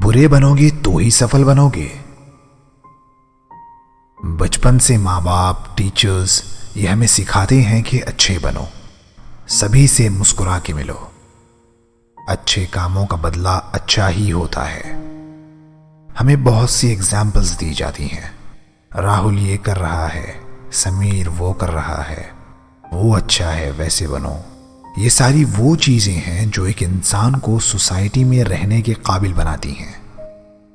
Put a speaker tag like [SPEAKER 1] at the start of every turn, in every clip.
[SPEAKER 1] बुरे बनोगे तो ही सफल बनोगे। बचपन से माँ बाप, टीचर्स ये हमें सिखाते हैं कि अच्छे बनो, सभी से मुस्कुरा के मिलो, अच्छे कामों का बदला अच्छा ही होता है। हमें बहुत सी एग्जाम्पल्स दी जाती हैं, राहुल ये कर रहा है, समीर वो कर रहा है, वो अच्छा है वैसे बनो। ये सारी वो चीजें हैं जो एक इंसान को सोसाइटी में रहने के काबिल बनाती हैं।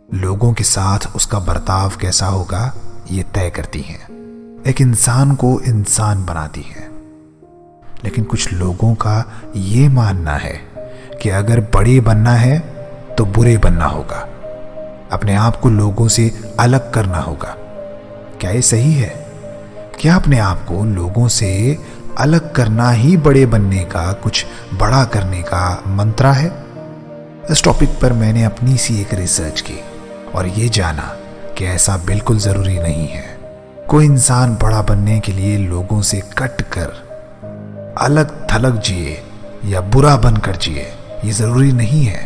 [SPEAKER 1] लोगों के साथ उसका बर्ताव कैसा होगा ये तय करती हैं, एक इंसान को इंसान बनाती हैं। लेकिन कुछ लोगों का ये मानना है कि अगर बड़े बनना है तो बुरे बनना होगा, अपने आप को लोगों से अलग करना होगा। क्या ये सही है? क्या अपने आप को लोगों से अलग करना ही बड़े बनने का, कुछ बड़ा करने का मंत्र है? इस टॉपिक पर मैंने अपनी सी एक रिसर्च की और ये जाना कि ऐसा बिल्कुल ज़रूरी नहीं है। कोई इंसान बड़ा बनने के लिए लोगों से कट कर अलग थलग जिए या बुरा बनकर जिए, ये ज़रूरी नहीं है।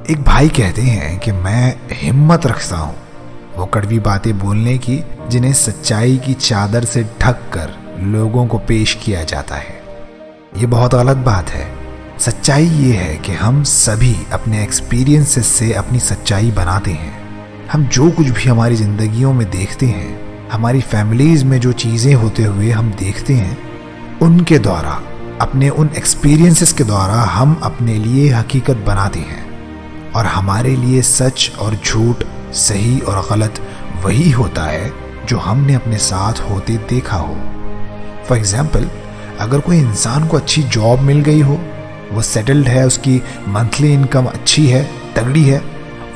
[SPEAKER 1] एक भाई कहते हैं कि मैं हिम्मत रखता हूँ वो कड़वी बातें बोलने की जिन्हें सच्चाई की चादर से ढक कर लोगों को पेश किया जाता है। ये बहुत गलत बात है। सच्चाई ये है कि हम सभी अपने एक्सपीरियंसेस से अपनी सच्चाई बनाते हैं। हम जो कुछ भी हमारी जिंदगियों में देखते हैं, हमारी फैमिलीज में जो चीज़ें होते हुए हम देखते हैं, उनके द्वारा, अपने उन एक्सपीरियंसेस के द्वारा हम अपने लिए हकीकत बनाते हैं। और हमारे लिए सच और झूठ, सही और गलत वही होता है जो हमने अपने साथ होते देखा हो। फॉर एग्जाम्पल, अगर कोई इंसान को अच्छी जॉब मिल गई हो, वो सेटल्ड है, उसकी मंथली इनकम अच्छी है, तगड़ी है,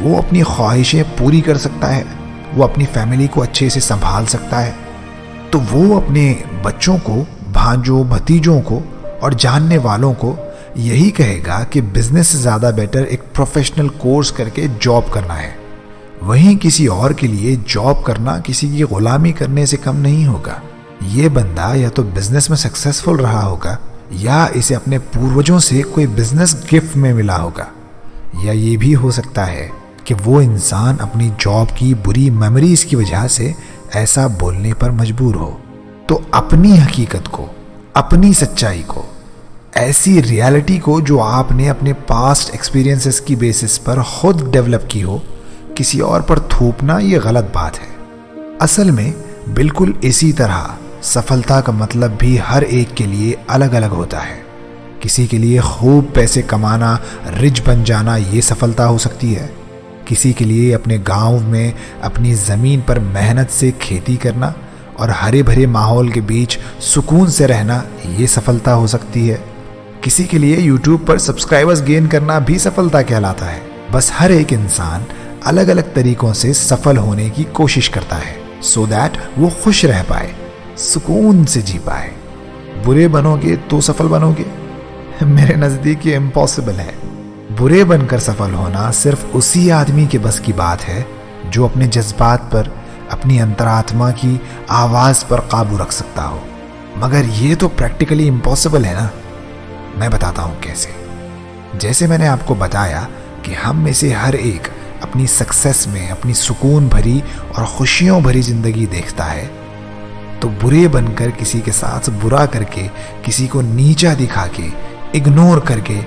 [SPEAKER 1] वो अपनी ख्वाहिशें पूरी कर सकता है, वो अपनी फैमिली को अच्छे से संभाल सकता है, तो वो अपने बच्चों को, भांजों भतीजों को और जानने वालों को यही कहेगा कि बिजनेस से ज़्यादा बेटर एक प्रोफेशनल कोर्स करके जॉब करना है। वहीं किसी और के लिए जॉब करना किसी की गुलामी करने से कम नहीं होगा। ये बंदा या तो बिजनेस में सक्सेसफुल रहा होगा या इसे अपने पूर्वजों से कोई बिजनेस गिफ्ट में मिला होगा, या ये भी हो सकता है कि वो इंसान अपनी जॉब की बुरी मेमोरीज की वजह से ऐसा बोलने पर मजबूर हो। तो अपनी हकीकत को, अपनी सच्चाई को, ऐसी रियलिटी को जो आपने अपने पास्ट एक्सपीरियंसेस की बेसिस पर खुद डेवलप की हो, किसी और पर थोपना ये गलत बात है। असल में बिल्कुल इसी तरह सफलता का मतलब भी हर एक के लिए अलग अलग होता है। किसी के लिए खूब पैसे कमाना, रिच बन जाना ये सफलता हो सकती है। किसी के लिए अपने गांव में अपनी ज़मीन पर मेहनत से खेती करना और हरे भरे माहौल के बीच सुकून से रहना ये सफलता हो सकती है। किसी के लिए YouTube पर सब्सक्राइबर्स गेन करना भी सफलता कहलाता है। बस हर एक इंसान अलग अलग तरीकों से सफल होने की कोशिश करता है, सो दैट वो खुश रह पाए, सुकून से जी पाए। बुरे बनोगे तो सफल बनोगे? मेरे नज़दीक ये इम्पॉसिबल है। बुरे बनकर सफल होना सिर्फ उसी आदमी के बस की बात है जो अपने जज्बात पर, अपनी अंतरात्मा की आवाज़ पर काबू रख सकता हो। मगर ये तो प्रैक्टिकली इम्पॉसिबल है ना। मैं बताता हूँ कैसे। जैसे मैंने आपको बताया कि हम में से हर एक अपनी सक्सेस में अपनी सुकून भरी और खुशियों भरी जिंदगी देखता है, तो बुरे बनकर किसी के साथ बुरा करके, किसी को नीचा दिखा के, इग्नोर करके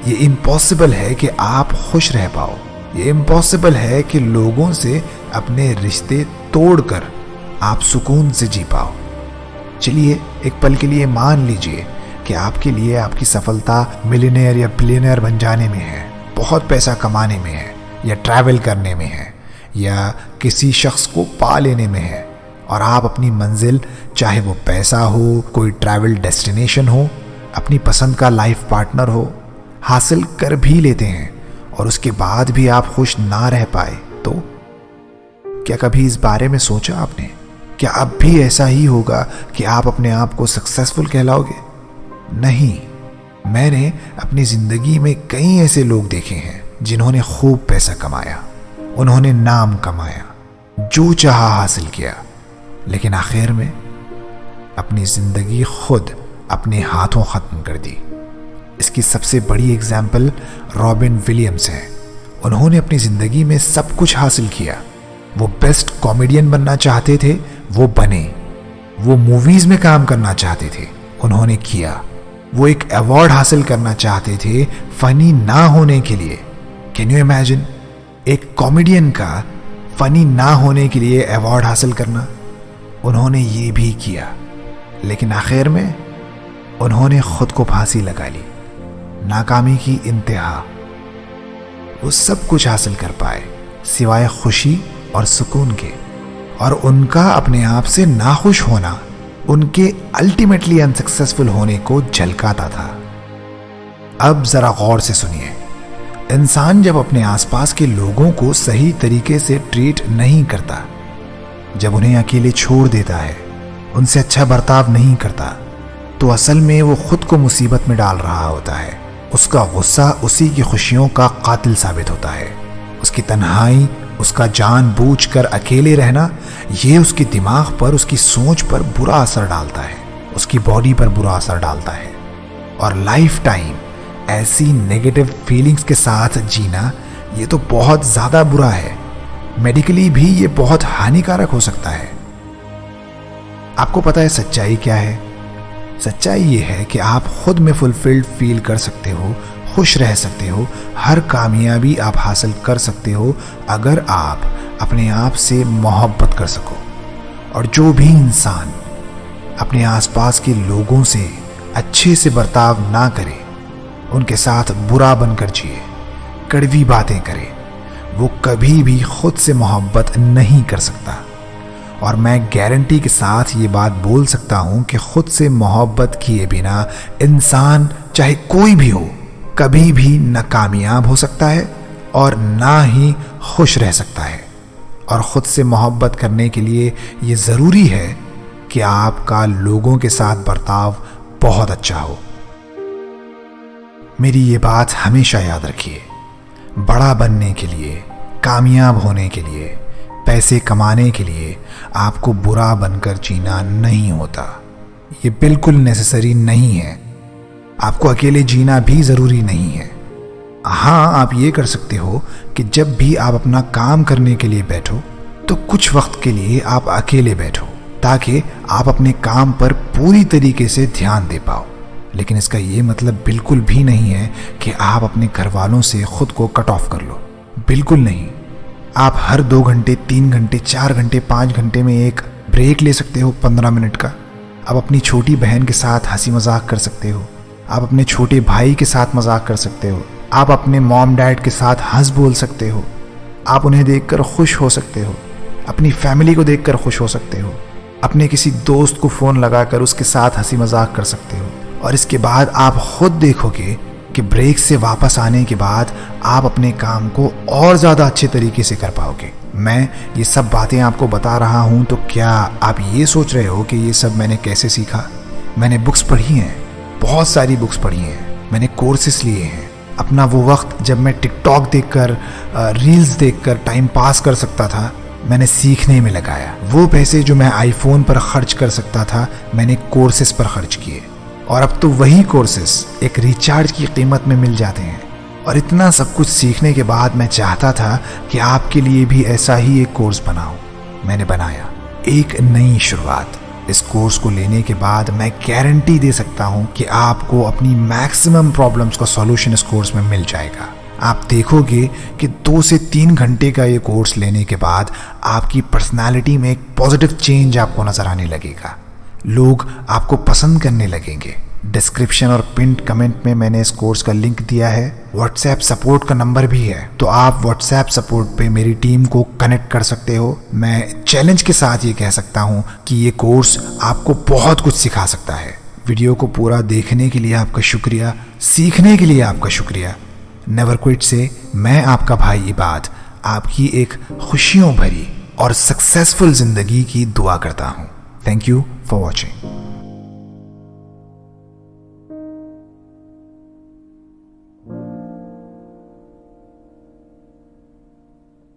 [SPEAKER 1] ये इम्पॉसिबल है कि आप खुश रह पाओ। ये इम्पॉसिबल है कि लोगों से अपने रिश्ते तोड़कर आप सुकून से जी पाओ। चलिए एक पल के लिए मान लीजिए कि आपके लिए आपकी सफलता मिलियनेयर या बिलियनेयर बन जाने में है, बहुत पैसा कमाने में है, या ट्रैवल करने में है, या किसी शख्स को पा लेने में है, और आप अपनी मंजिल, चाहे वो पैसा हो, कोई ट्रैवल डेस्टिनेशन हो, अपनी पसंद का लाइफ पार्टनर हो, हासिल कर भी लेते हैं और उसके बाद भी आप खुश ना रह पाए, तो क्या कभी इस बारे में सोचा आपने? क्या अब भी ऐसा ही होगा कि आप अपने आप को सक्सेसफुल कहलाओगे? नहीं। मैंने अपनी जिंदगी में कई ऐसे लोग देखे हैं जिन्होंने खूब पैसा कमाया, उन्होंने नाम कमाया, जो चाहा हासिल किया, लेकिन आखिर में अपनी जिंदगी खुद अपने हाथों खत्म कर दी। इसकी सबसे बड़ी एग्जाम्पल रॉबिन विलियम्स है। उन्होंने अपनी जिंदगी में सब कुछ हासिल किया। वो बेस्ट कॉमेडियन बनना चाहते थे, वो बने। वो मूवीज में काम करना चाहते थे, उन्होंने किया। वो एक अवार्ड हासिल करना चाहते थे फनी ना होने के लिए। कैन यू इमेजिन, एक कॉमेडियन का फनी ना होने के लिए अवार्ड हासिल करना? उन्होंने ये भी किया, लेकिन आखिर में उन्होंने खुद को फांसी लगा ली। नाकामी की इंतहा। वो सब कुछ हासिल कर पाए सिवाय खुशी और सुकून के, और उनका अपने आप से नाखुश होना उनके अल्टीमेटली अनसक्सेसफुल होने को झलकाता था। अब जरा गौर से सुनिए, इंसान जब अपने आसपास के लोगों को सही तरीके से ट्रीट नहीं करता, जब उन्हें अकेले छोड़ देता है, उनसे अच्छा बर्ताव नहीं करता, तो असल में वो खुद को मुसीबत में डाल रहा होता है। उसका गुस्सा उसी की खुशियों का कातिल साबित होता है। उसकी तन्हाई, उसका जानबूझकर अकेले रहना, ये उसके दिमाग पर, उसकी सोच पर बुरा असर डालता है, उसकी बॉडी पर बुरा असर डालता है। और लाइफ टाइम ऐसी नेगेटिव फीलिंग्स के साथ जीना, ये तो बहुत ज़्यादा बुरा है। मेडिकली भी ये बहुत हानिकारक हो सकता है। आपको पता है सच्चाई क्या है? सच्चाई ये है कि आप खुद में फुलफिल्ड फील कर सकते हो, खुश रह सकते हो, हर कामयाबी आप हासिल कर सकते हो अगर आप अपने आप से मोहब्बत कर सको। और जो भी इंसान अपने आसपास के लोगों से अच्छे से बर्ताव ना करे, उनके साथ बुरा बनकर जिए, कड़वी बातें करे, वो कभी भी खुद से मोहब्बत नहीं कर सकता। और मैं गारंटी के साथ ये बात बोल सकता हूँ कि खुद से मोहब्बत किए बिना इंसान, चाहे कोई भी हो, कभी भी न कामयाब हो सकता है और ना ही खुश रह सकता है। और खुद से मोहब्बत करने के लिए ये ज़रूरी है कि आपका लोगों के साथ बर्ताव बहुत अच्छा हो। मेरी ये बात हमेशा याद रखिए, बड़ा बनने के लिए, कामयाब होने के लिए, पैसे कमाने के लिए आपको बुरा बनकर जीना नहीं होता। ये बिल्कुल नेसेसरी नहीं है। आपको अकेले जीना भी ज़रूरी नहीं है। हाँ, आप ये कर सकते हो कि जब भी आप अपना काम करने के लिए बैठो, तो कुछ वक्त के लिए आप अकेले बैठो, ताकि आप अपने काम पर पूरी तरीके से ध्यान दे पाओ। लेकिन इसका ये मतलब बिल्कुल भी नहीं है कि आप अपने घर वालों से खुद को कट ऑफ कर लो। बिल्कुल नहीं। आप हर 2 घंटे, 3 घंटे, 4 घंटे, 5 घंटे में एक ब्रेक ले सकते हो 15 मिनट का। आप अपनी छोटी बहन के साथ हंसी मजाक कर सकते हो। आप अपने छोटे भाई के साथ मजाक कर सकते हो। आप अपने मॉम डैड के साथ हंस बोल सकते हो। आप उन्हें देखकर खुश हो सकते हो। अपनी फैमिली को देखकर खुश हो सकते हो। अपने किसी दोस्त को फ़ोन लगाकर उसके साथ हंसी मजाक कर सकते हो। और इसके बाद आप खुद देखोगे कि ब्रेक से वापस आने के बाद आप अपने काम को और ज़्यादा अच्छे तरीके से कर पाओगे। मैं ये सब बातें आपको बता रहा हूँ तो क्या आप ये सोच रहे हो कि ये सब मैंने कैसे सीखा? मैंने बुक्स पढ़ी हैं, बहुत सारी बुक्स पढ़ी हैं, मैंने कोर्सेस लिए हैं। अपना वो वक्त जब मैं टिकटॉक देखकर, रील्स देखकर टाइम पास कर सकता था, मैंने सीखने में लगाया। वो पैसे जो मैं आईफोन पर खर्च कर सकता था, मैंने कोर्सेस पर खर्च किए। और अब तो वही कोर्सेस एक रिचार्ज की कीमत में मिल जाते हैं। और इतना सब कुछ सीखने के बाद मैं चाहता था कि आपके लिए भी ऐसा ही एक कोर्स बनाऊं। मैंने बनाया एक नई शुरुआत। इस कोर्स को लेने के बाद मैं गारंटी दे सकता हूं कि आपको अपनी मैक्सिमम प्रॉब्लम्स का सॉल्यूशन इस कोर्स में मिल जाएगा। आप देखोगे कि 2 से 3 घंटे का ये कोर्स लेने के बाद आपकी पर्सनालिटी में एक पॉजिटिव चेंज आपको नजर आने लगेगा। लोग आपको पसंद करने लगेंगे। डिस्क्रिप्शन और पिंड कमेंट में मैंने इस कोर्स का लिंक दिया है। व्हाट्सएप सपोर्ट का नंबर भी है, तो आप व्हाट्सएप सपोर्ट पे मेरी टीम को कनेक्ट कर सकते हो। मैं चैलेंज के साथ ये कह सकता हूँ कि ये कोर्स आपको बहुत कुछ सिखा सकता है। वीडियो को पूरा देखने के लिए आपका शुक्रिया, सीखने के लिए आपका शुक्रिया। नेवर क्विट से मैं आपका भाई इबाद आपकी एक खुशियों भरी और सक्सेसफुल जिंदगी की दुआ करता हूँ। Thank you for watching.